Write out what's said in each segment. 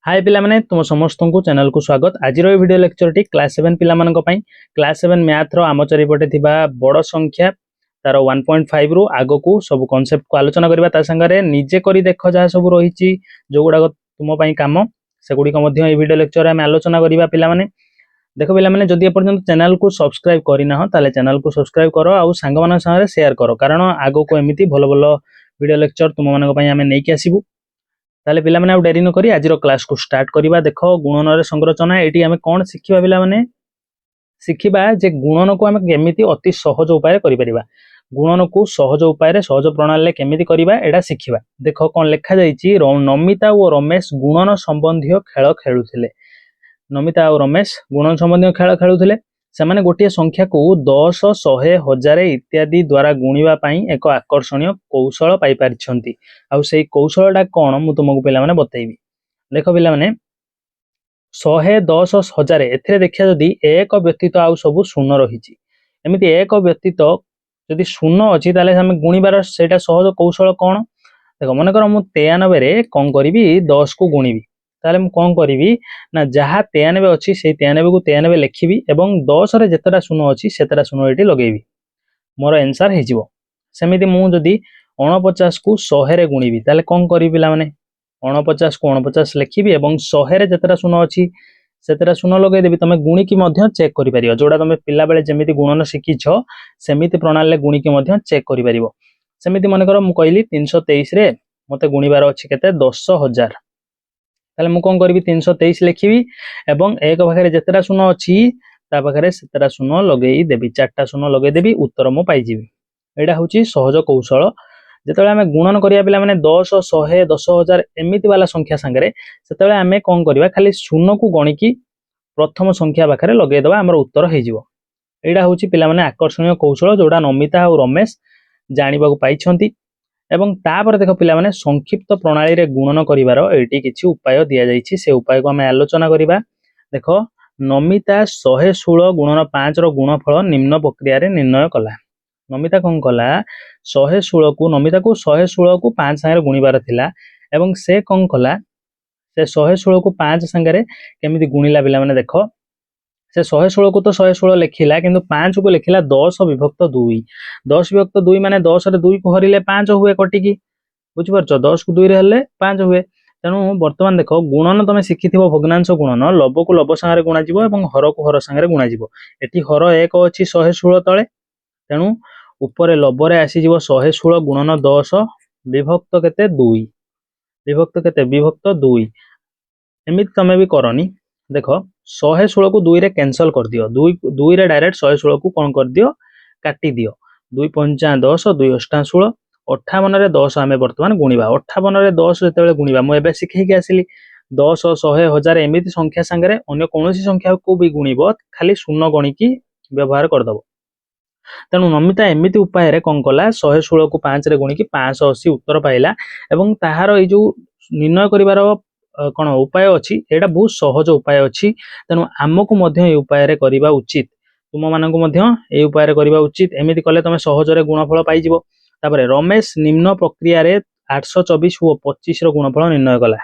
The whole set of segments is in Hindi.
हाय पिलामाने तुम समस्त को चैनल को स्वागत। आज वीडियो लेक्चर टी क्लास 7 पिलामानक पई क्लास 7 मैथ रो आम चारिपटे थिबा बड़ संख्या तार 1.5 रु आगो को सब कांसेप्ट को आलोचना करबा। ता संगे निजे करी देख जहाँ सब रही जो गुड़ा तुम पई काम से गुड़िक मध्य ए वीडियो लेक्चर आम आलोचना करबा। पिलामाने देख पिलामाने जदि एपर्यंत चैनल को सब्सक्राइब करना हो ताले चैनल को सब्सक्राइब करो आउ सांग मान संगे शेयर करो, कारण आगो को एमिति भल भल वीडियो लेक्चर तुम मानक पई आमे नेकी आसीबू। ताले पिला माने डेरी न करी आज क्लास को स्टार्ट करबा। देखो गुणन रे संरचना एटी आमे कोन सिखिबा पिला माने सिखिबा जे गुणन को आमे केमिति अति सहज उपाय करि परिबा। गुणन को सहज उपाय रे सहज प्रणाली केमिति करबा एडा सिखिबा। देखो कोन लेखा जाईची नमिता और रमेश गुणन संबंधी खेल खेलुथिले। नमिता और रमेश गुणन संबंधी खेल खेलुथिले। सेमाने गोटे संख्या को 10, 100, 1000 इत्यादि द्वारा गुणिबा पई एक आकर्षणीय कौशल पाई पारिछंती। आउ सेही कौशलटा कोन मु तुमको पिला माने बतैबी। देखो पिला माने 100, 10, 1000 एथिरे देखिया जदी एक व्यतीत आउ सब शून्य रहिची, एमिति एक व्यतीत जदी शून्य अछि ताले हम गुणिबार सेटा सहज कौशल कोन। देखो मन कर मु 93 रे कोन करिवि 10 को गुणिबि, ताले मु कोन करिवि ना जहा 93 अछि से 93 को 93 लिखिबि एवं 10 रे जेतरा शून्य अछि सेतरा शून्य एटी लगेबि, मोर आंसर हे जिवो। सेमिति मु जदी 49 को 100 रे गुणिबि ताले कोन करिवि पिला माने 49 को 49 लिखिबि एवं 100 रे जेतरा शून्य अछि सेतरा शून्य लगेइ देबि। तमे गुणी की मध्य चेक करि परियो, जोडा तमे पिला बेले जेमिति गुणन शिखिछो सेमिति प्रणाली ले गुणी की मध्य चेक करि परिबो। सेमिति मन कर मु कहली 323 रे मते गुणिबार अछि केते 10000, ताले मु कोन करबि 323 लिखिबि एवं एक पाखरे जेतरा शून्य अछि ता पाखरे सेतरा शून्य लगेइ देबि, चारटा शून्य लगेइ देबि, उत्तर मु पाइ जिबि। एडा होची सहज कौशल। जेतबे आमे गुणन करिया पिला माने 10, 100, 10000 एमिति वाला संख्या संगे सेतबे आमे कोन करिबा खाली शून्य को गणी की प्रथम संख्या पाखरे लगेइ दबा, हमर उत्तर हे जिवो। एडा होची पिला माने आकर्षणीय कौशल जोडा नमिता और रमेश जानिबा को पाइछंती। एवं तापर देखो पिला माने संक्षिप्त प्रणाली रे गुणन करिवार एटी किछि उपाय दिया जाइछि, से उपाय को हमें आलोचना करिबा। देखो नमिता 116 गुणन 5 रो गुणफल निम्न प्रक्रिया रे निर्णय कला। नमिता कोन कला 116 को नमिता को 116 को 5 संगे गुणिबार थिला एवं से कोन कला से 116 को 5 संगे केमिति गुणिला पिला माने देखो से 116 को तो 116 लिखिला किंतु 5 को लिखिला 10 विभक्त 2। 10 विभक्त 2 माने 10 रे 2 को हरिले 5 हुए कटिकी, बुझि परछो 10 को 2 रे हले 5 हुए। तेनु वर्तमान देखो गुणन तमे शिखिथिबो भग्नांश गुणन लब को लब संगे गुणा जिवो एवं हर को हर संगे गुणा जिवो। एठी हर 1 अछि 116 तळे, तेनु ऊपर लब रे आसी जिवो 116 गुणन 10 विभक्त केते 2, विभक्त केते विभक्त 2। एमिति तमे भी करनी। देखो 116 को 2 रे कैंसल कर दियो, 2 रे डायरेक्ट 116 को कोन कर दियो काटी दियो। 2 पंचा 10, 2 अष्टा 16, 58 रे 10 आमे वर्तमान गुणिबा। 58 रे 10 जेतेबेले गुणिबा मु एबे सिखै के आसिली 10, 100, 1000 एमिति संख्या संगे अन्य कोनोसी संख्या को भी गुणिबो खाली शून्य गणी की व्यवहार कर दबो। तेनु नमिता एमिति उपाय रे कोन कला 116 को 5 रे गुणी की 580 उत्तर पाइला एवं ताहार ए जो निर्णय करिवार कोन उपाय अछि एटा बहुत सहज उपाय अछि। तेनु आमको मध्य ए उपाय रे करिबा उचित, तुम माननको मध्य ए उपाय रे करिबा उचित। एमिति कले तमे सहज रे गुणफल पाइ जिवो। तापरे रमेश निम्न प्रक्रिया रे 824 ओ 25 रो गुणफल निर्णय कला।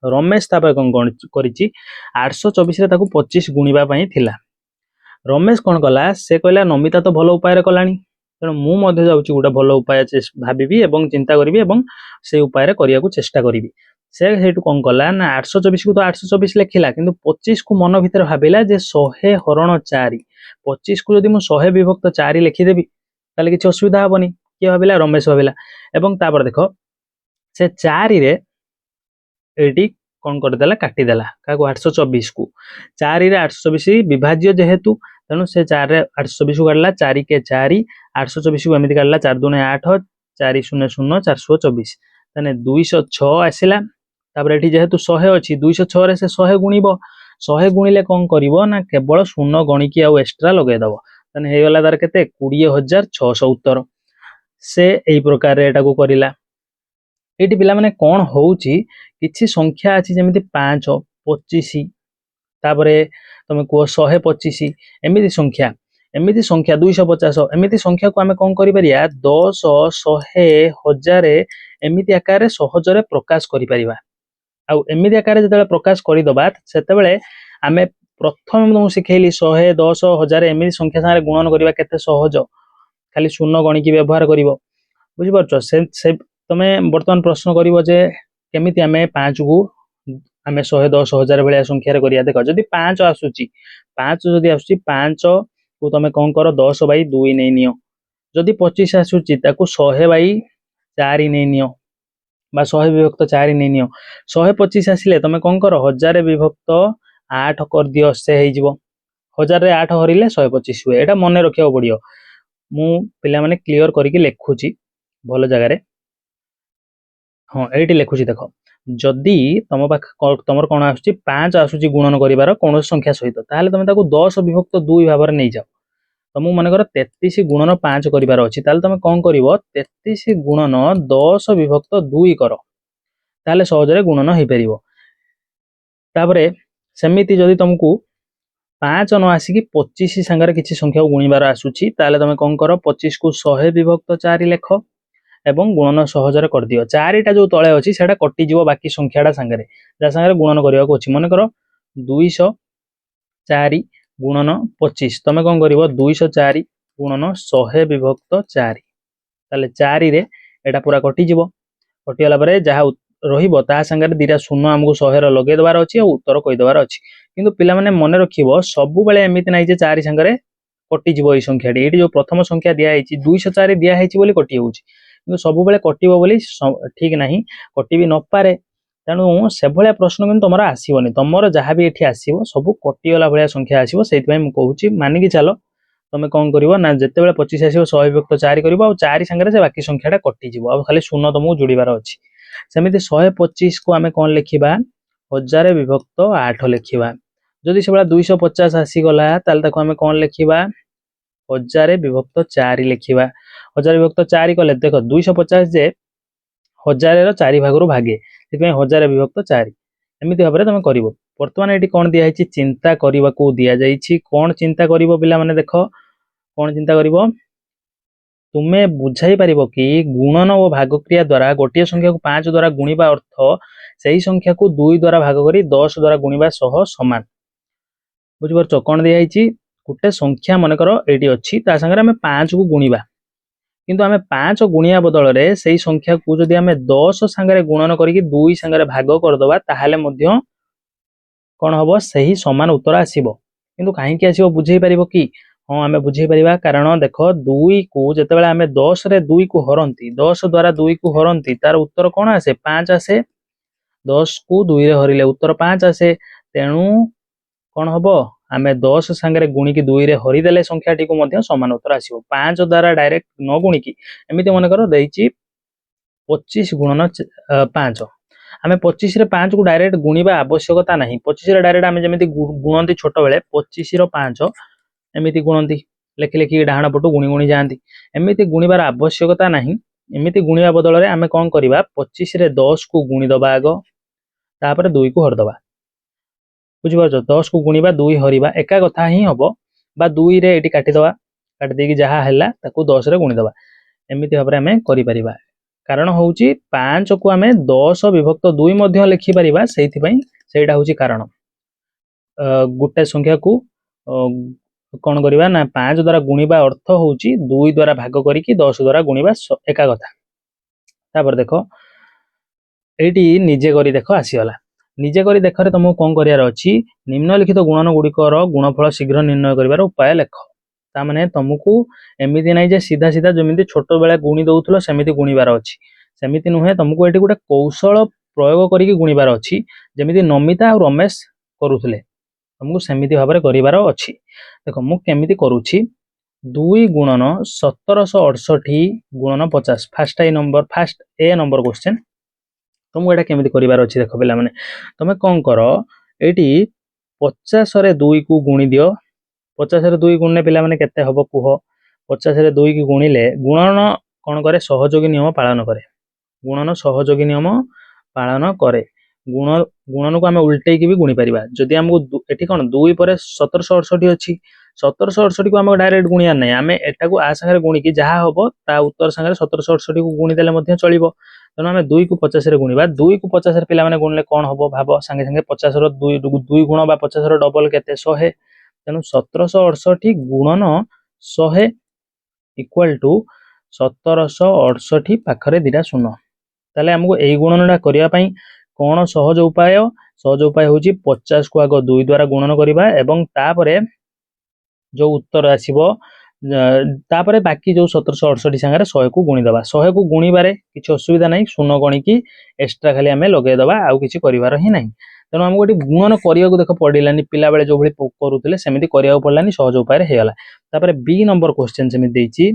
रमेश तापरे कोन करिछि 824 रे ताकू 25 गुणिबा पई थिला। रमेश कोन कला से कहला नमिता तो भलो उपाय रे कलानी, तेनु मु मध्य जाउची गोटा भलो उपाय भाबिबी एवं चिंता करिवि एवं से उपाय रे करिया को चेष्टा करिवि। से हेतु कोन कला ना 824 को तो 824 लिखिला किंतु 25 को मन भीतर भाबिला जे 100 हरण 4, 25 को जदि मु 100 विभक्त 4 लिखि देबी ताले किछ असुविधा हबनी। के भाबिला रमेश भाबिला एवं तापर देखो से 4 रे एटी कोन कर देला काटी देला काको 824 को 4 रे 824 विभाज्य जेहेतु तेनु से 4 रे 824 को काटला 4 के 4, 824 को एमिति काटला 4 दूने 8, 4 0 0 424 तने 206 आसिला। तापर एठी जेहेतु 100 अछि 206 रे से 100 गुणिबो, 100 गुणिले कोन करिवो ना केवल शून्य गणी की आ एक्स्ट्रा लगे दबो, तने हे गला दार केते 20600 उत्तर। से एई प्रकार रे एटा को करिला। एटी पिला माने कोन होउची किछि संख्या अछि जेमिति 5, 25 तापरे तमे को 125 एमिति संख्या 250 एमिति संख्या को आमे कोन करि परिया 10, 100, 1000 एमिति आकार रे सहज रे प्रकाश करि परिबा। आउ एमिति आकार जेतेबेले प्रकाश करिदबा सेतेबेले आमे प्रथम तुमको शिखैली 100 10 1000 एमिति संख्या सारे गुणन करिबा केते सहज खाली शून्य गणिकी व्यवहार करिवो बुझि परछो से तमे वर्तमान प्रश्न करिवो जे केमिति आमे 5 को आमे 100 10 1000 भलिया संख्या रे करिया देखो जदी 5 आसुची 5 जदी आसुची 5 को तमे कोन करो 10 बाई 2 नै नियो जदी 25 आसुची ताकू 100 बाई 4 नै नियो बा 100 विभक्त 4 नै नियो 125 आसिले तमे कोन करो 1000 विभक्त 8 कर दियो से हे जिवो 1000 रे 8 हरिले 125 हुए एटा मने रखियो पड़ियो मु पिला माने क्लियर करिकि लेखुची भलो जगह रे हां एठी लेखुची देखो जदी तम पाख तमर कोन आसुची 5 आसुची गुणन करिवार कोन संख्या सहित ताले तमे ताकू 10 विभक्त 2 भाबर नै जाओ तमु माने कर 33 गुणन 5 करिवार अछि ताले तमे कोन करिवो 33 गुणन 10 विभक्त 2 करो ताले सहज रे गुणन हे परिवो तापरे सेमिति जदी तुमको 5 न आसी कि 25 संगे किछि संख्या गुणिबार आसुची ताले तमे कोन करो 25 को 100 विभक्त 4 लेखो एवं गुणन सहजरे कर दियो 4 टा जो तळे अछि सेटा कटि जिवो बाकी संख्याटा संगे जा संगे गुणन करिया को अछि माने करो 204 गुणन 25 तमे कोन करिवो 204 गुणन 100 विभक्त 4 ताले 4 रे एटा पूरा कटि जिवो कटि होला परे जहा रहिबो ता संगे दिरा शून्य हमको 100 रो लगे दबार अछि और उत्तर कहि दबार अछि किंतु पिला माने मने रखिबो सब बेले एमिति नै जे 4 संगे कटि जिवो ए संख्याटी एटी जो प्रथम संख्या दिया हेछि 204 दिया हेछि बोली कटि होउछि किंतु सब बेले कटिबो बोली ठीक नाही कटि भी न पारे तेणु से भलिया प्रश्न किंतु तमरा आसीबोनी तमरो जहा भी एठी आसीबो सब कटि वाला भलिया संख्या आसीबो सेति पय मु कहूछि मानि कि चलो तमे कोन करिवो ना जते बेले 25 आसीबो 100 विभक्त 4 करिवो और 4 संगे से बाकी संख्याटा कटि जिवो और खाली शून्य तमु जुडिबार अछि सेमिति 125 को आमे कोन लेखिबा 1000 विभक्त 8 लेखिबा जदि सेबला 250 आसी गला ताल ताको आमे कोन लेखिबा 1000 विभक्त 4 लेखिबा 1000 विभक्त 4 कले देखो 250 जे 1000 रो 4 भागरु भागे सेति 1000 विभक्त 4 एमिति भाबरे तमे करिवो वर्तमान एटी कोन दिया हेछि चिंता करिवा को दिया जाइछि कोन चिंता करिवो पिला माने देखो कोन चिंता करिवो तुमे बुझाई पारिबो कि गुणन और भाग क्रिया द्वारा गोटे संख्या को 5 द्वारा गुणिबा अर्थ सही संख्या को 2 द्वारा भाग करी 10 द्वारा गुणिबा सह समान बुझि परछो कोन दिया हेछि गोटे संख्या माने करो एटी अछि ता संगे हमें 5 को गुणिबा किंतु हमें 5 गुणिया बदल रे सही संख्या को जदि हमें 10 संगे गुणन करी 2 संगे भाग कर दबा ताहाले मध्य कोन हबो सही समान उत्तर आसीबो किंतु काहे कि आसीबो बुझाई पारिबो कि हां हमें बुझाई परिबा कारण देखो 2 को जतेबेले हमें 10 रे 2 को हरंती 10 द्वारा 2 को हरंती तार उत्तर कोन आसे 5 आसे 10 को 2 रे हरिले उत्तर 5 आसे तेणु कोन हबो हमें 10 संगे गुणी की 2 रे हरि देले संख्याटी को मध्य समान उत्तर आसीबो 5 द्वारा डायरेक्ट न गुणी की एमिति मन करो देइची 25 गुणन 5 हमें 25 रे 5 को डायरेक्ट गुणीबा आवश्यकता नहीं 25 रे डायरेक्ट हमें जेमिति गुणंती छोट बेले 25 रो 5 एमिति गुणंती लेखि लेखि डाहाण पटु गुणी गुणी जांती एमिति गुणीबार आवश्यकता नहीं एमिति गुणीबा बदल रे हमें कोन करिबा 25 रे 10 को गुणी दबा आगो तापर 2 को हर दबा बुझि परछो 10 को गुणीबा 2 हरिबा एका कथा ही हबो बा 2 रे एटी काटी दबा काटी देकी जहा हैला ताकू 10 रे गुणी दबा एमिति भाबरे हमें करि परिबा कारण होउची 5 को हमें 10 विभक्त 2 मध्य लिखि परिबा सेति पई सेटा होउची कारण गुटे संख्या को कोन करिबा ना 5 द्वारा गुणीबा अर्थ होउची 2 द्वारा भाग करिकि 10 द्वारा गुणीबा एका कथा तापर देखो एटी निजे करी देखो आसीगला निजे करी देखरे तुमको कोन करियार अछि निम्नलिखित गुणन गुडिकर गुणफल शीघ्र निर्णय करिवार उपाय लेख ता माने तुमको एमिति नै जे सीधा सीधा जमिति छोट बेला गुणी दउथलो सेमिति गुणीबार अछि सेमिति नुहे तुमको एटी गुटे कौशल प्रयोग करिकि गुणीबार अछि जेमिति नमिता और रमेश करूथले तुमको सेमिति भाबरे करिवार अछि देखो मु केमिति करूछि 2 गुणन 1768 गुणन 50 फर्स्ट ए नंबर क्वेश्चन तुमको एटा केमिति करिवार अछि देखो पिला माने तमे कोन करो एटी 50 रे 2 को गुणी दियो 50 रे 2 गुणने पिला माने केते हबो कुह 50 रे 2 की गुणिले गुणन कोन करे सहयोगी नियम पालन करे गुणन सहयोगी नियम पालन करे गुणन को हमें उल्टे की भी गुणी परिबा जदि हमको एठी कोन 2 पर 1768 अछि 1768 को हम डायरेक्ट गुणिया नै हमें एटा को आ संगे गुणी की जहा हबो ता उत्तर संगे 1768 को गुणी देले मध्ये चलिबो तेणु आम 2 को 50 रे गुणिबा 2 को 50 रे पिला माने गुणले कोन हबो भाबो संगे संगे 50 रो 2 गुण बा 50 रो डबल केते 100 तेणु 1768 गुणन 100 इक्वल टू 1768 पाखरे दिटा शून्य ताले हमको एई गुणनटा करिया पई कोन सहज उपाय होची 50 को आगो 2 द्वारा गुणन करिबा एवं तापरे जो उत्तर आसीबो तापरे बाकी जो 1768 संगे 100 को गुणी दबा 100 को गुणीबारे किछि असुविधा नाही शून्य गणी की एक्स्ट्रा खाली हमें लगे दबा आउ किछि करिवार ही नाही तेणु हमको एटी गुणन करिया को देख पडिलानी पिला बेले जो भली करूथिले सेमिति करिया पडलानी सहज उपाय हेगला तापरे बी नंबर क्वेश्चन सेमिति देछि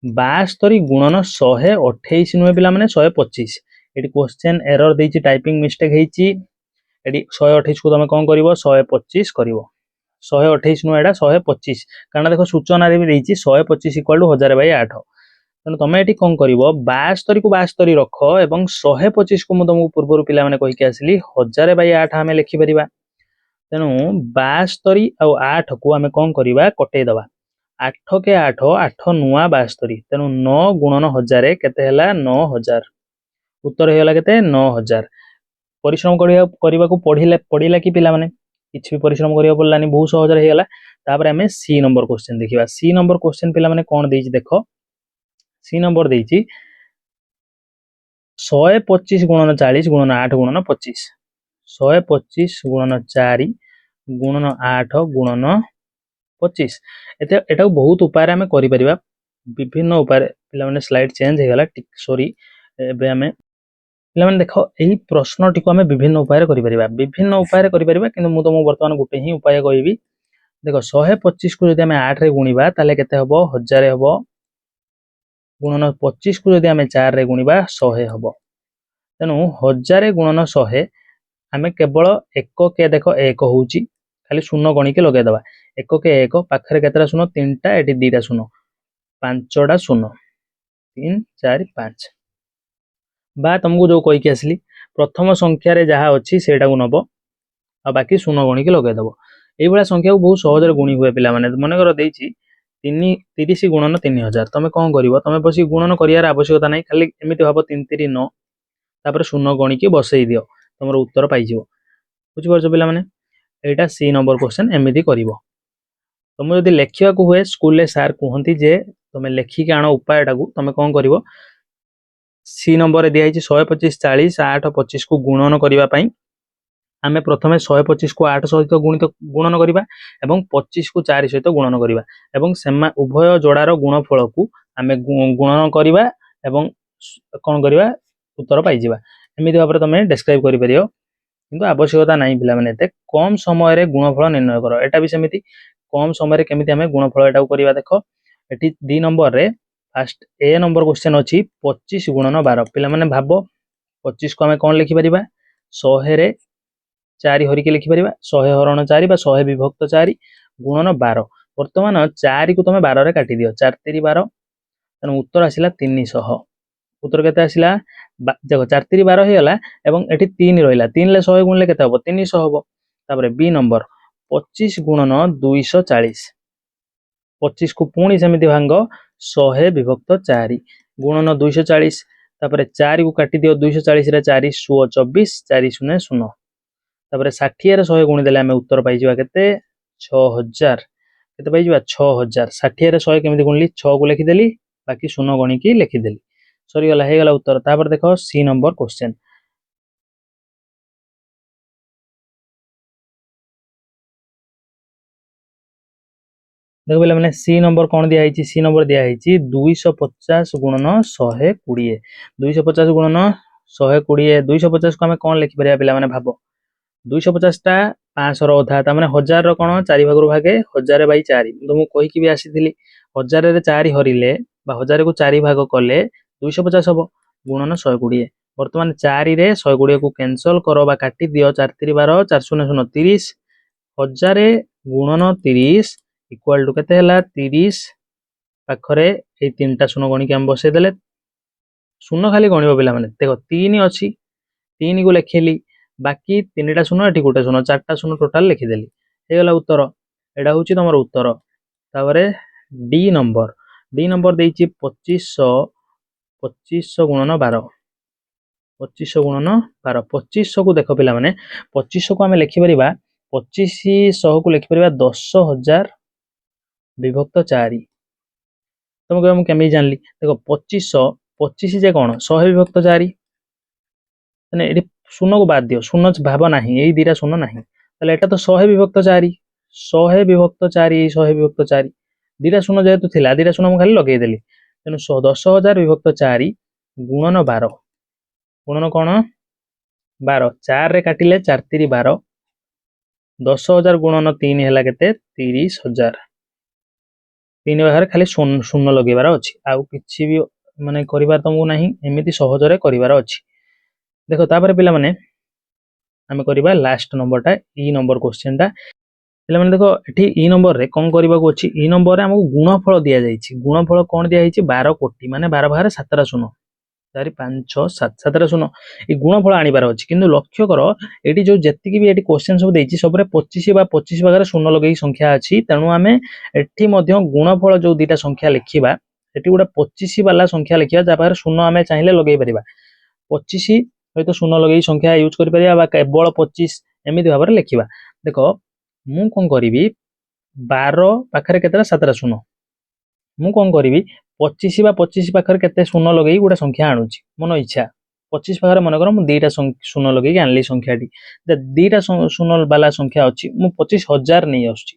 72 गुणन 128 नुहे पिला माने 125 एटी क्वेश्चन एरर देछि टाइपिंग मिस्टेक हेछि एटी 128 को तमे कोन करिवो 125 करिवो 128 नु एटा 125 कारण देखो सूचना रे भी देछि 125 इक्वल टू 1000/8 तेणु तमे एटी कोन करिवो 72 को 72 रख एवं 125 को मु तुमको पूर्व पिला माने कहि के आसली 1000/8 हमें लिखि परिबा तेणु 72 और 8 को हमें कोन करिबा कटै दबा 8 के 8 8 नुआ 72 तेणु 9 गुणन 1000 केते हला 9000 उत्तर हेगला केते 9000 परिश्रम करबा को पढ़िला कि पिला माने किछि भी परिश्रम करिया पड़लानी बहुत सहज रे हेगला तापर हमें सी नंबर क्वेश्चन देखिबा सी नंबर क्वेश्चन पिला माने कोन देछि देखो सी नंबर देछि 125 गुणन 40 गुणन 8 गुणन 25 125 गुणन 4 गुणन 8 गुणन 25 एटा बहुत उपाय हमें करि परिबा विभिन्न उपाय पिला माने स्लाइड चेंज हेगला सॉरी एबे हमें पिला माने देखो एही प्रश्न टिको हमें विभिन्न उपाय करि परिबा किंतु मु तुमको वर्तमान गुटे ही उपाय कहबी देखो 125 को जदि हमें 8 रे गुणिबा ताले केते हबो 1000 हबो गुणन 25 को जदि हमें 4 रे गुणिबा 100 हबो तेनु 1000 गुणन 100 हमें केवल एक के देखो एक होउची खाली शून्य गणी के लगे दबा एक के एक पाखरे केतरा शून्य तीनटा एटी दीटा शून्य पांचटा शून्य 3 4 5 बा तुमको जो कहि के आसली प्रथम संख्या रे जहा अछि सेटा को नबो आ बाकी शून्य गणी के लगे दबो एई बळा संख्या को बहुत सहज रे गुणी हुए पिला माने मन कर देछि 30 गुणन 3000 तमे कोन करिवो तमे बसी गुणन करियार आवश्यकता नै खाली एमिति भाबो 3 3 9 तापर शून्य गणी के बसई दियो तमरो उत्तर पाइ जिवो बुझि परछो पिला माने एटा सी नंबर क्वेश्चन एमिति करिवो तुम जदि लेखिया को हुए स्कूल ले सर कहंती जे तमे लेखि के आनो उपायटा को तमे कोन करिवो सी नंबर दिया 125 40 8 25 को गुणन करिबा पई आमे प्रथमे 125 को 8 सहित गुणन करिबा एवं 25 को 4 सहित गुणन करिबा एवं सेमा उभय जोड़ार गुणफल को आमे गुणन करिबा एवं कोन करिबा उत्तर पाइ जिबा एमिति भाबरे तमे डिस्क्राइब करि परियो किंतु आवश्यकता नाही पिला माने एते कम समय रे गुणफल निर्णय करो एटा भी सेमिति कम समय रे केमिति आमे गुणफल एटा करिबा देखो एटी डी नंबर रे फर्स्ट ए नंबर क्वेश्चन अछि 25 गुणन 12 पिला माने भाबो 25 को आमे कोन लिखि परिबा 100 रे 4 हरि के लिखि परिबा 100 हरण 4 बा 100 विभक्त 4 गुणन 12 वर्तमान 4 को तमे 12 रे काटि दियो 4 3 12 तने उत्तर आसिला 300 उत्तर केते आसिला देखो 4 3 12 हे गला एवं एठी 3 रहिला 3 ले 100 गुणले केते हबो 300 हबो तापर बी नंबर 25 गुणन 240 25 को पुणी सेमिति भांग 100 विभक्त 4 गुणन 240 तापर 4 को काटि दियो 240 रे 4 124 4 0 0 तापर 60 रे 100 गुणी देले हमें उत्तर पाइ जिवा केते 6000 केते पाइ जिवा 6000 60 रे 100 केमिति गुणली 6 को लिखि देली बाकी शून्य गणी की लिखि देली सरी गला हे गला उत्तर तापर देखो सी नंबर क्वेश्चन देखो बोले मैंने सी नंबर कौन दिया है सी नंबर दिया है 250 गुणन 120 250 गुणन 120 250 को हमें कौन लिखि परिया पिला माने भाबो 250 टा 500 रो अधा ता माने 1000 रो कोन 4 भाग रो भागे 1000/4 तुमको कहि कि भी आसीथिली 1000 रे 4 हरिले बा 1000 को 4 भाग कले 250 हबो गुणन 120 वर्तमान 4 रे 120 को कैंसल करो बा काटी दियो 4 3 12 4 0 0 30 1000 गुणन 30 इक्वल टू केते हला 30 पाखरे ए तीनटा शून्य गणी के हम बसे देले शून्य खाली गणिबो पिला माने देखो 3 अछि 3 को लिखेली बाकी तीनटा शून्य एठी गोटे शून्य चारटा शून्य टोटल लिखि देली हे गला उत्तर एडा होची तमरो उत्तर तापरे डी नंबर देइची 2500 2500 गुणन 12 2500 गुणन 12 2500 को देख पिला माने 2500 को आमे लिखि परिबा 2500 को लिखि परिबा 10000 विभक्त 4 तुम कह मु केमी जानली देखो 2500 25 जे कोन 100 विभक्त 4 माने एटी शून्य को बाद दियो शून्य भाव नाही एई दीटा शून्य नाही ताले एटा तो 100 विभक्त 4 100 विभक्त 4 100 विभक्त 4 दीटा शून्य जेतु थिला दीटा शून्य मु खाली लगेई देली तेनु 10000 विभक्त 4 गुणन 12 गुणन कोन 12 4 रे काटिले 4 3 12 10000 गुणन 3 हैला केते 30000 तीन बाहर खाली शून्य लगेबार अछि आउ किछि भी माने करिबार तुमको नाही एमिति सहज रे करिबार अछि देखो तापर पिला माने आमे करिबा लास्ट नंबरटा ई नंबर क्वेश्चन टा पिला माने देखो एठी ई नंबर रे कोन करिबा को अछि ई नंबर रे हमको गुणफल दिया जाईछि गुणफल कोन दिया जाईछि 12 कोटि माने 12 बाहर 7 रा शून्य 4 5 6 7 7 रा शून्य ई गुणफल आनिबार अछि किंतु लक्ष्य करो एठी जो जत्ति भी एठी क्वेश्चन सब देइछि सबरे 25 बा 25 बाहर शून्य लगेई संख्या अछि तणु आमे एठी मध्य गुणफल जो दीटा संख्या लिखिबा एठी गोटे 25 वाला संख्या लिखिबा जा बाहर शून्य आमे चाहिले लगेई परिबा 25 हयतो शून्य लगेई संख्या यूज करि परिबा बा केवल 25 एमिति भाबर लिखिबा देखो मु कोन करिवि 12 पाखरे केतरा 7 रा शून्य मु कोन करिवि 25 बा 25 पाखरे केते शून्य लगेई गोटे संख्या आनुची मन इच्छा 25 पाखरे मन कर मु दीटा शून्य लगेई आनली संख्याटी दीटा शून्य वाला संख्या अछि मु 25000 नै आछी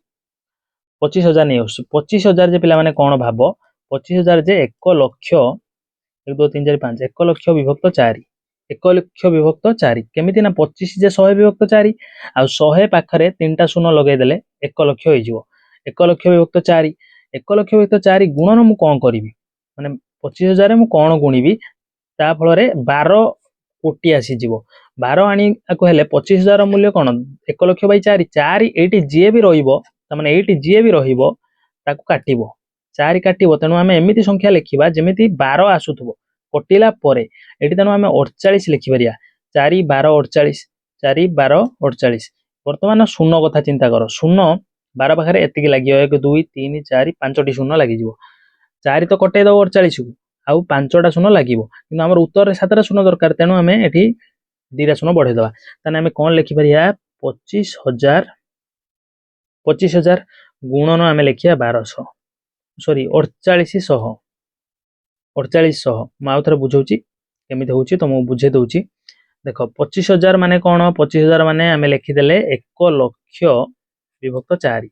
25000 नै आछी 25000 जे पिला माने कोन भाबो 25000 जे 1 लाख 1 2 3 4 5 1 लाख विभक्त 4 1 लाख विभक्त 4 केमिति ना 25 जे 100 विभक्त 4 आ 100 पाखरे तीनटा शून्य लगेई देले 1 लाख होई जिवो 1 लाख विभक्त 4 1 लाख विभक्त 4 गुणन मु कोन करिवि माने 25000 मु कोन गुणिबि ता फल रे 12 कोटी आसी जिवो 12 आनी को हेले 25000 मूल्य कोन 1 लाख बाई 4 4 एटी जे भी रहिबो त माने एटी जे भी रहिबो ताकू काटिबो 4 काटिबो तनु आमे एमिति संख्या लिखिबा जेमिति 12 आसुथबो कटिला परे एटी तनु आमे 48 लिखि परिया 4 12 48 4 12 48 वर्तमान शून्य कथा चिंता करो शून्य 12 पाखरे एतिकी लागियो 1 2 3 4 5टी शून्य लागि जिवो 4 तो कटै दो 48 को आउ 5टा शून्य लागिवो किंतु हमर उत्तर रे 7टा शून्य दरकार तेनु आमे एठी 2टा शून्य बढ़ै दबा तने आमे कोन लिखि परिया 25000 गुणन आमे लिखिया 1200 सॉरी 4800 माउ थरे बुझौची केमिति होउची त मु बुझे दउची देखो 25000 माने कोन 25000 माने आमे लिखि देले 1 लाख विभक्त 4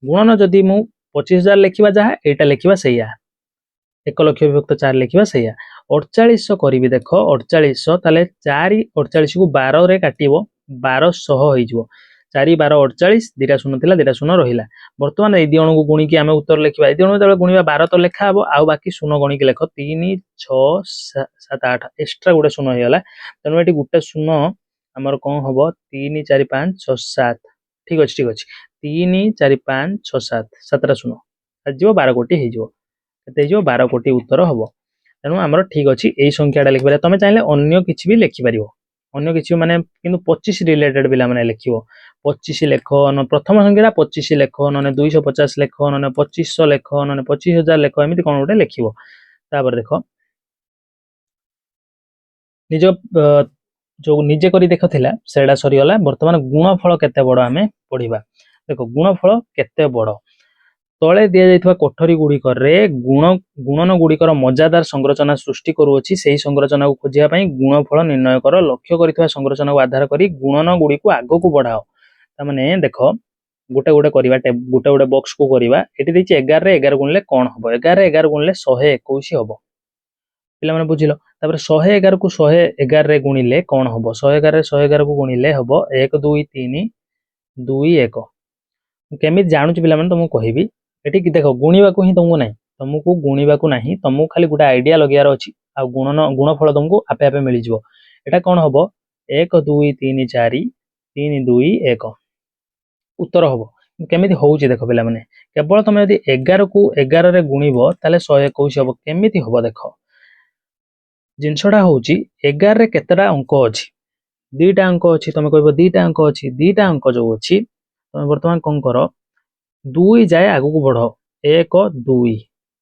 गुणन जदी मु 25000 लिखिबा जा एटा लिखिबा सैया 1 लाख विभक्त 4 लिखिबा सैया 4800 करिवि देखो 4800 ताले 4 48 को 12 रे काटिबो 1200 होई जिवो 4 12 48 दीटा शून्य थिला दीटा शून्य रहिला वर्तमान ए दियण को गुणी की आमे उत्तर लिखिबा ए दियण तले गुणीबा 12 तो लेखा हबो आउ बाकी शून्य गणी के लेखो 3 6 7 8 एक्स्ट्रा गुडे शून्य हेला तनु एटी गुटे शून्य हमर कोन हबो 3 4 5 6 7 ठीक अछि 3 4 5 6 7 7टा शून्य आजिबो 12 कोटी हे जिवो कते जिवो 12 कोटी उत्तर हबो तनु हमर ठीक अछि एई संख्याटा लिखबा तमे चाहिले अन्य किछि भी लिखि परिबो अन्य किछि माने किंतु 25 रिलेटेड बिला माने लिखिबो 25 लेख न प्रथम संख्याटा 25 लेख न 250 लेख न 2500 लेख न 25000 लेख एमिति कोन उठे लिखिबो तापर देखो निज जो निजे करी देखथिला सेडा सरी गला वर्तमान गुणफल केते बड़ आमे पढिबा देखो गुणफल केते बड़ तले दिया जाइथवा कोठरी गुडी करे गुणन गुडी कर मजादार संरचना सृष्टि करू अछि सेही संरचना को खोजिया पई गुणफल निर्णय कर लक्ष्य करिथवा संरचना को आधार करी गुणन गुडी को आगो को बढ़ाओ त माने देखो गोटे गोटे करिवा गोटे गोटे बॉक्स को करिवा एटी देछि 11 रे 11 गुणले कोन हबो 11 रे 11 गुणले 121 हबो पिला माने बुझिलो तापर 111 को 111 रे गुणिले कोन हबो 111 रे 111 को गुणिले हबो 1 2 3 2 1 केमित जानुच पिला माने तुमको कहिबी एटी कि देखो गुणीबा को ही तुमको नाही तुमको गुणीबा को नाही तुमको खाली गोटे आइडिया लगियार अछि आ गुणफल तुमको आपे आपे मिलि जिवो एटा कोन हबो 1 2 3 4 3 2 1 उत्तर हबो केमिति होउची देखो पिला माने केवल तुम यदि 11 को 11 रे गुणीबो ताले 121 हबो केमिति हबो देखो जिनसडा होउची 11 रे केतरा अंक अछि दीटा अंक अछि तुम कहबो दीटा अंक अछि दीटा अंक जो अछि तुम वर्तमान कोन करो 2 जाए आगु को बढ़ो 1 2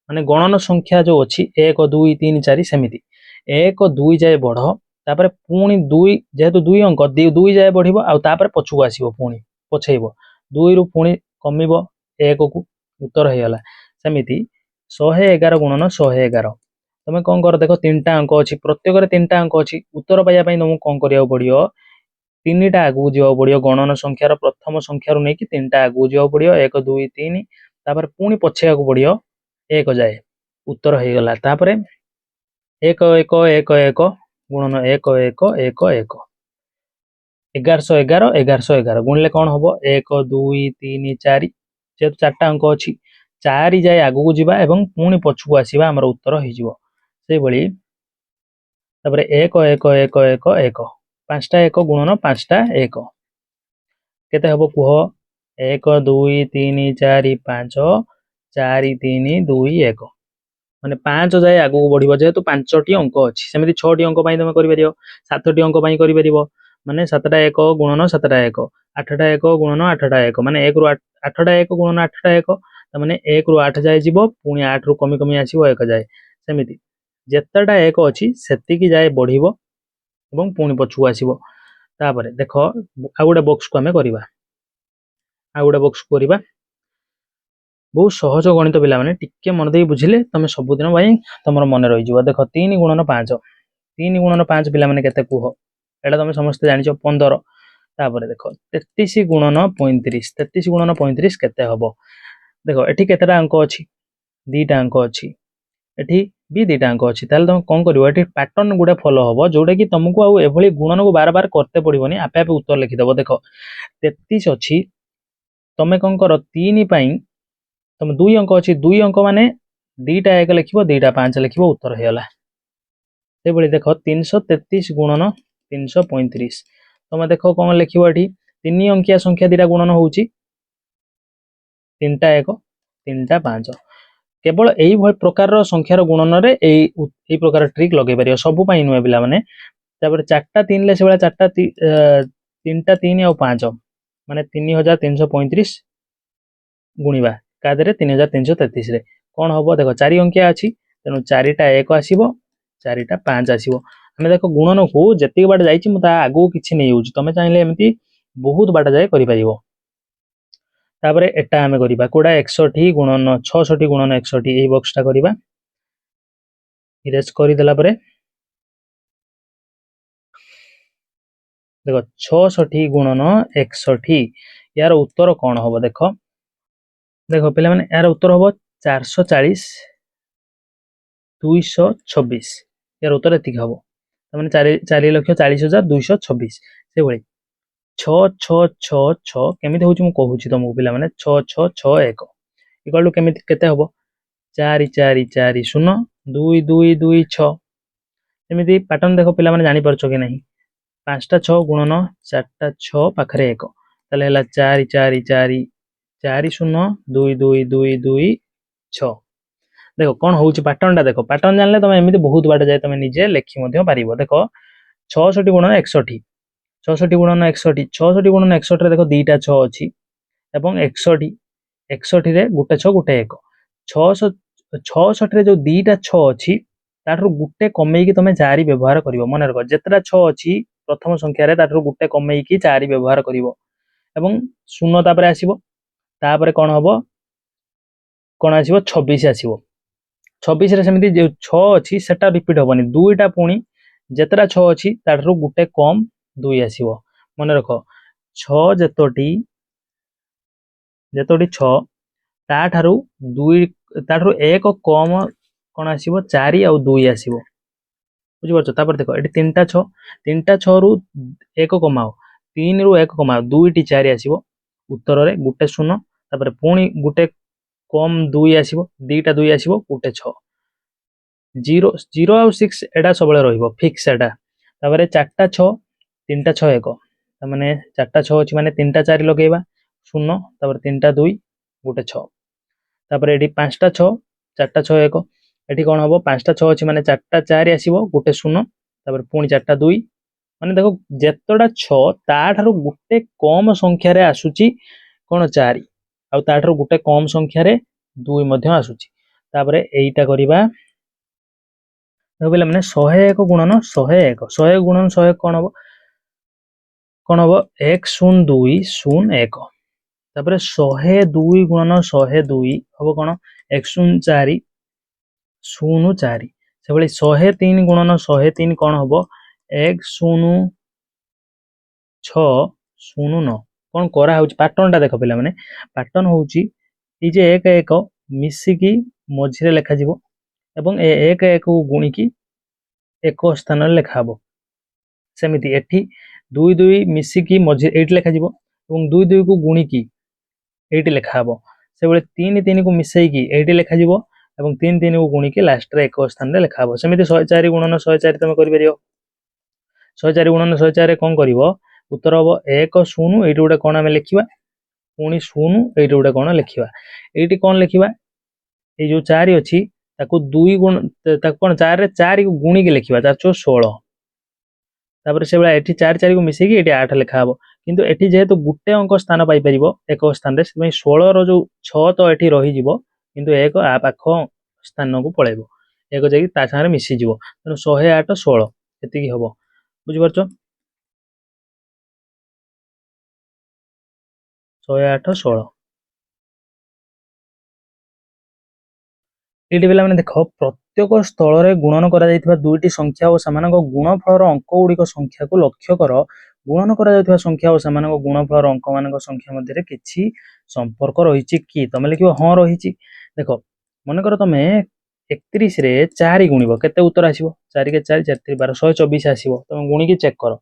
माने गणन संख्या जो अछि 1 2 3 4 सेमिति 1 2 जाए बढ़ तापर पुणी 2 जेहेतु 2 अंक 2 जाए बढ़िबो आ तापर पछुको आसीबो पुणी पछेइबो 2 रु पुणी कमिबो 1 को उत्तर हे गला सेमिति 111 गुणन 111 तमे कोन कर देखो तीनटा अंक अछि प्रत्येक रे तीनटा अंक अछि उत्तर पाइया पई तुमको कोन करिया पड़ियो तीनटा आगु जीवा पड़ियो गणन संख्यार प्रथम संख्या रु नै कि तीनटा आगु जीवा पड़ियो 1 2 3 तापर पुणी पछेया को पड़ियो 1 जाए उत्तर हे गला तापर 1 1 1 1 गुणन 1 1 1 1 1111 1111 गुणले कौन हम 1 2 3 4 जेहेतु चार्टा अंक अच्छी 4 जाए आगू को जीवा एवं पुणी पछुको आसीबा हमर उत्तर हो जिवो से भली तापर 1 1 1 1 1 पांचटा 1 गुणन पांचटा 1 केते हबो कुह 1 2 3 4 5 4 3 2 1 माने 5 जाए आगू को बढ़िबो जेहेतु 5टी अंक अछि सेमिति 6टी अंक पई तमे करि परियो 7टी अंक पई करि परियो माने 7टा 1 गुणन 7टा 1 8टा 1 गुणन 8टा 1 माने 1 रु 8टा 1 गुणन 8टा 1 त माने 1 रु 8 जाए जीवो पुणी 8 रु कमी कमी आसीबो 1 जाए सेमिति जेतटा 1 अछि सेति की जाए बढ़िबो एवं पुणी पछु आसीबो तापरे देखो आ गुडे बॉक्स को हमें करिबा आ गुडे बॉक्स को करिबा बहुत सहज गणित पिला माने टिके मन दे बुझिले तमे सब दिन भाई तमरो मन रहि जिवो देखो 3 गुणन 5 3 गुणन 5 पिला माने केते कुहो एटा तमे समस्त जानिछो 15 तापरे देखो 33 गुणन 35 33 गुणन 35 केते हबो देखो एठी केतेटा अंक अछि दीटा अंक अछि एठी भी दीटा अंक अछि ताले तुम कोन करिवो एठी पैटर्न गुडे फॉलो हबो जोडे कि तुमको आ एभली गुणन को बार बार करते पड़िबोनी आपे आपे उत्तर लिखि देबो देखो 33 अछि तमे कोन करो 3 पई तुम 2 अंक अछि 2 अंक माने दीटा 1 लिखिबो दीटा 5 लिखिबो उत्तर हे गला से बळी देखो 333 गुणन 335 तुम देखो कोन लिखिबो एठी 3 अंकिया संख्या दीटा गुणन होउची 3टा 1 3टा 5 केवल एई भय प्रकार रो संख्यार गुणन रे एई प्रकार ट्रिक लगे परियो सब पई नुए बिला माने तापर 4टा 3 ले से बळा 4टा 3टा 3 और 5 माने 3335 गुणिबा कादरे 3333 रे कोन हबो देखो 4 अंकिया अछि तेनु 4टा 1 आसीबो 4टा 5 आसीबो हमें देखो गुणन को जति बाट जाईची म ता आगु किछि नै होउची तमे चाहिले एमती बहुत बाट जाय करि परिबो तापरे एटा हमें करिबा कोडा 61 गुणन 66 गुणन 61 एई बॉक्स टा करिबा इरेज करि देला परे देखो 66 गुणन 61 यार उत्तर कोन हबो देखो देखो पिला माने यार उत्तर हबो 440 226 यार उत्तर एतिक हबो त माने 4,40,40,226 से भଳି 6666 केमिति होउची मु कहूची तमु पिला माने 6661 इक्वल टू केमिति केते हबो 4440 2226 एमिति पैटर्न देखो पिला माने जानि परछो कि नहीं 5टा 6 गुणन 4टा 6 पाखरे 1 तले हला 4440 40222226 देखो कौन होउची पैटर्न टा देखो पैटर्न जानले तमे एमिति बहुत बाट जाय तमे निजे लेखि मध्य पारिबो देखो 66 गुणन 61 66 गुणन 61 66 गुणन 61 रे देखो दीटा 6 अछि एवं 61 61 रे गुटे 6 गुटे 1 66 रे जो दीटा 6 अछि ताठरो गुटे कमेई कि तमे 4 व्यवहार करिवो मन रखो जेतरा 6 अछि प्रथम संख्या रे ताठरो गुटे कमेई कि 4 व्यवहार करिवो एवं शून्य तापरे आसीबो तापरे कोन हबो कोन आसीबो 26 आसीबो 26 रे समिति जे 6 अछि सेटा रिपीट होबनी दुईटा पुणी जेतरा 6 अछि ताठरो गुटे कम 2 आसीबो मन रखो 6 जेतोटी 6 ताठारु 2 ताठारु 1 कम कोन आसीबो 4 और 2 आसीबो बुझि परछो तापर देखो एटी 3टा 6 रु 1 कमाओ 3 रु 1 कमाओ 2 टी 4 आसीबो उत्तर रे गुटे 0 तापर पुणी गुटे कम 2 आसीबो दीटा 2 आसीबो गुटे 6 0 0 और 6 एटा सबले रहिबो फिक्स एटा तापर 4टा 6 3टा 6 1 त माने 4टा 6 अछि माने 3टा 4 लगेबा 0 तापर 3टा 2 गुटे 6 तापर एटी 5टा 6 4टा 6 1 एटी कोन हबो 5टा 6 अछि माने 4टा 4 आसीबो गुटे 0 तापर पुणी 4टा 2 माने देखो जेतोडा 6 ताठारु गुटे कम संख्या रे आसुची कोन 4 आ ताठारु गुटे कम संख्या रे 2 मध्ये आसुची तापर एईटा करिबा देखो पिला माने 101 गुणन 101 101 गुणन 101 कौन हम 102 01 तापर 102 गुणन 102 हम कौन 104 04 से भाई 103 गुणन 103 कौन हम 10609 कौन करा पैटर्न टा देख पिला माने पैटर्न होउची ई जे 1 मिसिकी मझिरे लेखा जीवो एवं 1 को गुणिकी एक स्थान लेखा हम सेमिति एठी 2 मिसिकी मझिरे एठी लेखा जीवो एवं 2 को गुणिकी एठी लेखा हम से भाई 3 को मिसेकी एठी लेखा जीवो एवं 3 को गुणिकी लास्ट रे एक स्थान लेखा हम सेमिति 104 गुणन 104 तुम करि परियो 104 गुणन 104 कौन करिवो उत्तर हम 1 0 एठी गोटे कौन आम लिखा पुणी 0 एठी गोटे कौन लिखा एठी कौन लिखा ये जो 4 अच्छी ताको 2 गुण ताको कौन 4 रे 4 को गुणी के लिखा 4 4 16 तापर से बेला एठी 4 4 को मिसेकी एठी 8 लिखा हम किंतु एठी जेहेतु गुटे अंक स्थान पाई परिबो एक स्थान रे से 16 रो जो 6 तो एठी रही जिवो किंतु एक आ पाख स्थान को पळेबो एक जाई ता संगे मिसी जिवो तनो 108 16 एतिकी हबो बुझि परछो 108 16 एटी पिला माने देखो प्रत्येक स्थल रे गुणन करा जायतिबा दुईटी संख्या और सामानक गुणफलर अंक गुड़िक संख्या को लक्ष्य कर गुणन करा जायतिबा संख्या और सामानक गुणफलर अंक मानक संख्या मध्य किछि संपर्क रहिछि कि तमे लिखिबो हां रहिछि देखो मन कर तमे 31 रे 4 गुणिबो केते उत्तर आसीबो 4 के 4 4 12 124 आसीबो तमे गुणी की चेक करो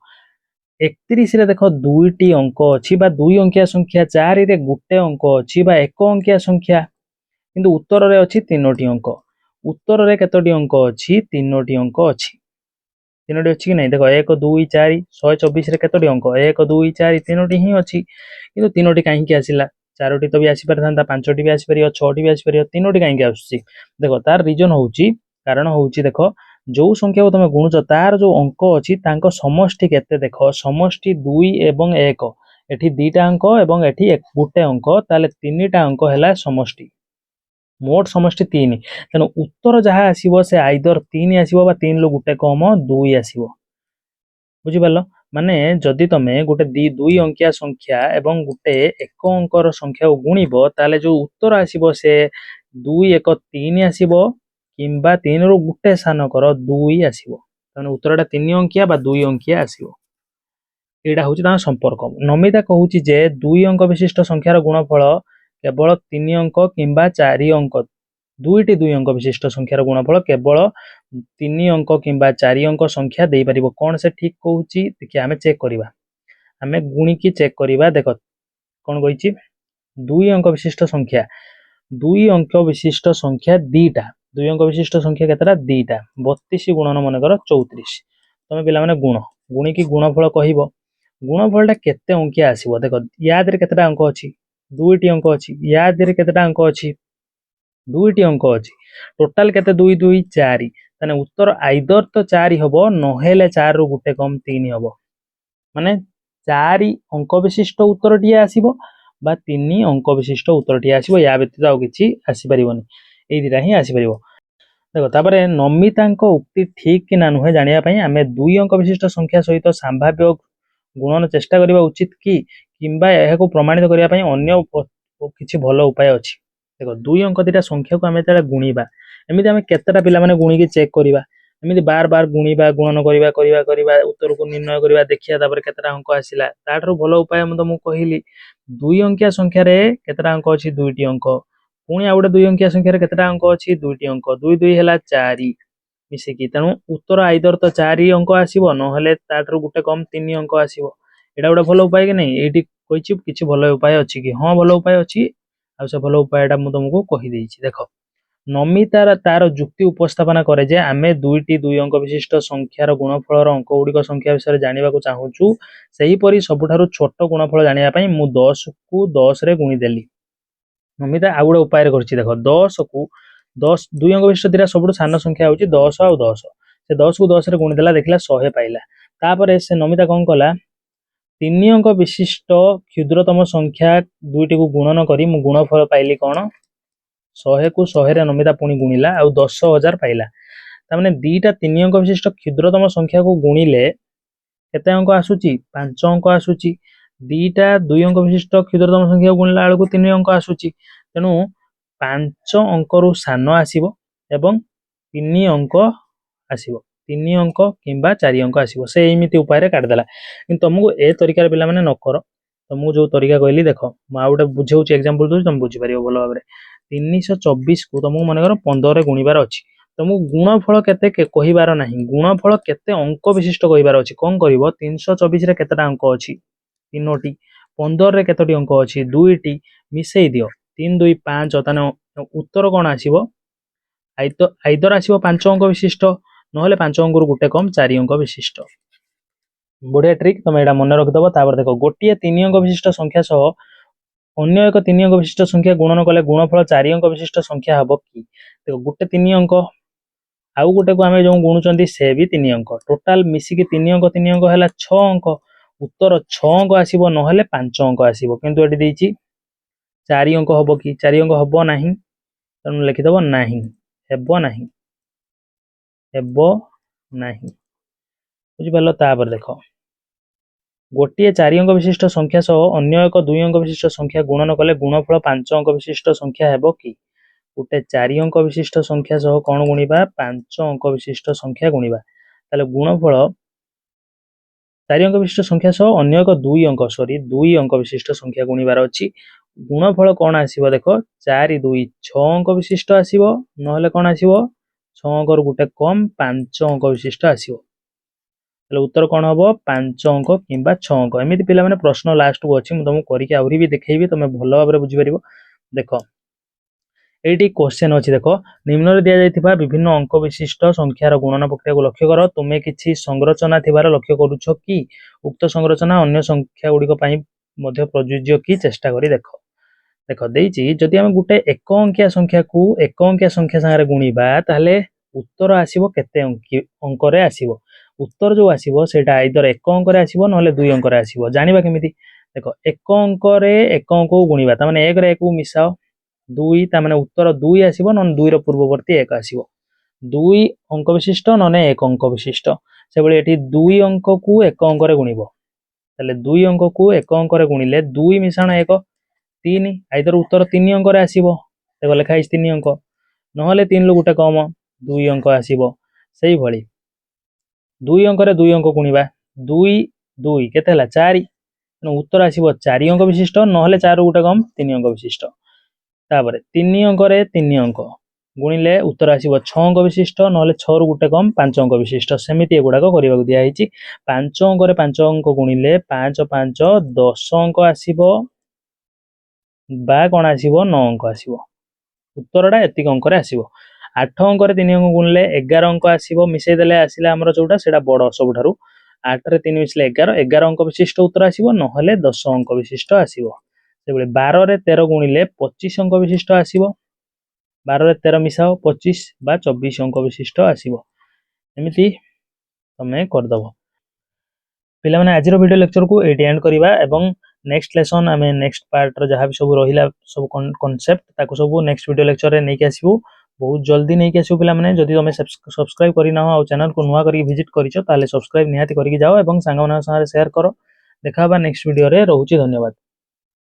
31 रे देखो दुईटी अंक अछि बा दुई अंकिया संख्या 4 रे गुटे अंक अछि बा एक अंकिया संख्या किंतु उत्तर रे अछि तीनोटी अंक उत्तर रे केतोटी अंक अछि तीनोटी अंक अछि तीनोटी अछि कि नै देखो 1 2 4 124 रे केतोटी अंक 1 2 4 तीनोटी ही अछि किंतु तीनोटी काहे कि आसिला चारोटी तो भी आसी परथांता पांचोटी भी आसी परियो छटी भी आसी परियो तीनोटी काहे कि आसुची देखो तार रीजन होउची कारण होउची देखो जो संख्या को तमे गुणुच तार जो अंक अछि तांको समष्टि केते देखो समष्टि 2 एवं 1 एठी दुईटा अंक एवं एठी गुटे अंक ताले तीनटा अंक हैला समष्टि मोट समष्टि 3 तेणु उत्तर जहाँ आसीबो से आइदर 3 आसीबो बा 3 लो गुटे कम 2 आसीबो बुझि पारलो माने जदि तमे गुटे दुई अंकिया संख्या एवं गुटे एक अंकर संख्या को गुणिबो ताले जो उत्तर आसीबो से 2 1 3 आसीबो किंबा 3 रो गुटे स्थान कर 2 आसीबो तेणु उत्तरटा 3 अंकिया बा 2 अंकिया आसीबो एटा होची ता संपर्क नमिता कहूची जे 2 अंक विशिष्ट संख्यार गुणफल केवल 3 अंक किंबा 4 अंक दुईटी 2 अंक विशिष्ट संख्यार गुणफल केवल 3 अंक किंबा 4 अंक संख्या दे परिबो कोन से ठीक कहूची देखि आमे चेक करिबा आमे गुणी की चेक करिबा देखो कोन कहिची 2 अंक विशिष्ट संख्या 2 अंक विशिष्ट संख्या दीटा 2 अंक विशिष्ट संख्या केतरा दीटा 32 गुणन मन कर 34 तमे पिला माने गुणी की गुणफल कहिबो गुणफलटा केते अंकिया आसीबो देखो याद रे केतेटा अंक अछि दुईटी अंक अछि याद रे केतेटा अंक अछि दुईटी अंक अछि टोटल केते 2 2 4 तने उत्तर आइदर तो 4 हबो नहेले 4 रो गुटे कम 3 हबो माने 4 अंक विशिष्ट उत्तर टिए आसीबो बा 3 अंक विशिष्ट उत्तर टिए आसीबो या व्यतीत आ किछि आसी परिबोनी एई दिरा ही आसी परिबो देखो तापरे नमितांक उक्ति ठीक कि ना नुहे जानिया पई आमे 2 अंक विशिष्ट संख्या सहित संभाव्य गुणन चेष्टा करिबा उचित कि किंबा एहाको प्रमाणित करिया पई अन्य किछि भलो उपाय अछि देखो 2 अंक दिटा संख्या को आमे तळे गुणीबा एमिति आमे केतेटा पिला माने गुणी के चेक करिबा एमिति बार बार गुणीबा गुणन करिबा उत्तर को निर्णय करिबा देखिया तापर केतेटा अंक आसिला ताठरो भलो उपाय म तुमको कहिली 2 अंकिया संख्या रे केतेटा अंक अछि दुईटी अंक पुणी आ गोटे 2 अंकिया संख्या रे केतेटा अंक अछि दुईटी अंक 2 2 हैला 4 मिसिकी तेणु उत्तर आइदर तो 4 अंक आसीबो नहले ताठरो गुटे कम 3 अंक आसीबो एटा गोटे भलो उपाय कि नै एठी कहिछि किछि भलो उपाय अछि कि हां भलो उपाय अछि आ से भलो उपायटा मु तुमको कहि देइछि देखो नमितार तार जुक्ति उपस्थापना करे जे आमे दुईटी 2 अंक विशिष्ट संख्यार गुणफलर अंक गुड़िक संख्या विषय जानिबा को चाहूछु सही परी सबुठारु छोट गुणफल जानिबा पई मु 10 को 10 रे गुणी देली नमिता आ गुडे उपाय रे करछि देखो 10 को 10 2 अंक विशिष्ट दिरा सबुठु सान संख्या होछि 10 आ 10 से 10 को 10 रे गुणी देला देखला 100 पाइला तापरे से नमिता कोन कला 3 अंक विशिष्ट क्षुद्रतम संख्या दुईटी को गुणन करी मु गुणफल पाइली कोन 100 को 100 रे नमिता पुणी गुणिला आ 10,000 पाइला तामाने दीटा 3 अंक विशिष्ट क्षुद्रतम संख्या को गुणिले केते अंक आसुची 5 अंक आसुची दीटा 2 अंक विशिष्ट क्षुद्रतम संख्या को गुणिला बेलू 3 अंक आसुची तेणु 5 अंक रु सान आसीबो एवं 3 अंक आसीबो 3 अंक किंबा 4 अंक आसीबो से एमिति उपाय रे काट देला किंतु तुमको ए तरीका रे पिला माने न करो तुमको जो तरीका कहली देखो म आउटे बुझाउची एग्जांपल दउ तुम बुझी परियो भलो भाबरे 324 को तुमको मन करो 15 रे गुणिबार अछि तुमको गुणफल केते कहिबार नाही गुणफल केते अंक विशिष्ट कहिबार अछि कोन करिवो 324 रे केतेटा अंक अछि 3टी 15 रे केतोटी अंक अछि 2टी मिसेई दियो 3 2 5 ताने उत्तर कोन आसीबो आइदर आसीबो 5 अंक विशिष्ट नहले 5 अंक रु गुटे कम 4 अंक विशिष्ट बढ़िया ट्रिक तुम एटा मन रख दबो तापर देखो गोटिए 3 अंक विशिष्ट संख्या सह अन्य एक 3 अंक विशिष्ट संख्या गुणन कले गुणफल 4 अंक विशिष्ट संख्या हबो कि देखो गुटे 3 अंक आउ गुटे को आमे जो गुणुचंदी से भी 3 अंक टोटाल मिसी के 3 अंक हैला 6 अंक उत्तर 6 अंक आसीबो नहले 5 अंक आसीबो किंतु एटी देइची 4 अंक हबो कि 4 अंक हबो नाही तनु लिखि दबो नाही हेबो नाही हेबो नाही बुझि पालो तापर देखो गोटिए 4 अंक विशिष्ट संख्या सह अन्य एक 2 अंक विशिष्ट संख्या गुणन कले गुणफल 5 अंक विशिष्ट संख्या हेबो कि गोटे 4 अंक विशिष्ट संख्या सह कोन गुणिबा 5 अंक विशिष्ट संख्या गुणिबा ताले गुणफल 4 अंक विशिष्ट संख्या सह अन्य एक 2 अंक विशिष्ट संख्या गुणिबार अछि गुणफल कोन आसीबो देखो 4 2 6 अंक विशिष्ट आसीबो नहले कोन आसीबो 6 अंक रु गुटे कम 5 अंक विशिष्ट आसीबो ताले उत्तर कोन हबो 5 अंक किंबा 6 अंक एमिति पिला माने प्रश्न लास्ट को अछि म तुमको करिके आउरी भी देखैबी तुम भलो भाबरे बुझि परिबो देखो एटी क्वेश्चन अछि देखो निम्न रे दिया जायथिबा विभिन्न अंक विशिष्ट संख्यार गुणन प्रक्रिया को लक्ष्य करो तुमे किछि संरचना थिबार लक्ष्य करूछो कि उक्त संरचना अन्य संख्या गुडी को पई मध्ये प्रयोज्य की चेष्टा करी देखो देखो देइची जदि हम गुटे एक अंकिया संख्या को एक अंकिया संख्या संगे गुणीबा ताले उत्तर आसीबो केते अंक रे आसीबो उत्तर जो आसीबो सेटा आइदर एक अंक रे आसीबो नहले 2 अंक रे आसीबो जानिबा केमिति देखो एक अंक रे एक अंक को गुणीबा त माने 1 रे 1 को मिसाओ 2 ता माने उत्तर 2 आसीबो नन 2 रो पूर्ववर्ती 1 आसीबो 2 अंक विशिष्ट नने 1 अंक विशिष्ट से बळे एठी 2 अंक को 1 अंक रे गुणीबो ताले 2 अंक को 1 अंक रे गुणिले 2 मिसाण 1 3 आइदर उत्तर 3 अंक रे आसीबो देखो लेखा है 3 अंक नहले 3 लो गुटे कम 2 अंक आसीबो सेही भଳି 2 अंक रे 2 अंक गुणीबा 2 2 केते हला 4 उत्तर आसीबो 4 अंक विशिष्ट नहले 4 गुटे कम 3 अंक विशिष्ट तापरे 3 अंक रे 3 अंक गुणिले उत्तर आसीबो 6 अंक विशिष्ट नहले 6 रु गुटे कम 5 अंक विशिष्ट सेमिति एगुडा को करबाक दिया हिची 5 अंक रे 5 अंक गुणिले 5 5 10 अंक आसीबो बा कोन आसीबो 9 अंक आसीबो उत्तरटा एतिक अंक रे आसीबो 8 अंक रे 3 अंक गुणिले 11 अंक आसीबो मिसेई देले आसीला हमर जोटा सेटा बड़ सबठारु 8 रे 3 मिसले 11 11 अंक विशिष्ट उत्तर आसीबो नहले 10 अंक विशिष्ट आसीबो सेबळे 12 रे 13 गुणिले 25 अंक विशिष्ट आसीबो 12 रे 13 मिसाओ 25 बा 24 अंक विशिष्ट आसीबो एमिति तमे कर दबो पिला माने आजिरो वीडियो लेक्चर को एटी एंड करिबा एवं नेक्स्ट लेसन आमे नेक्स्ट पार्ट रो जहा भी सब रहिला सब कांसेप्ट ताको सब नेक्स्ट वीडियो लेक्चर रे नै के आसीबो बहुत जल्दी नै के आसीबो पिला माने जदि तमे सब्सक्राइब करि ना हो चैनल को नुवा करी विजिट करिछो ताले सब्सक्राइब निहाती करिके जाओ एवं संग मानक संग शेयर करो देखाबा नेक्स्ट वीडियो रे रहउची धन्यवाद।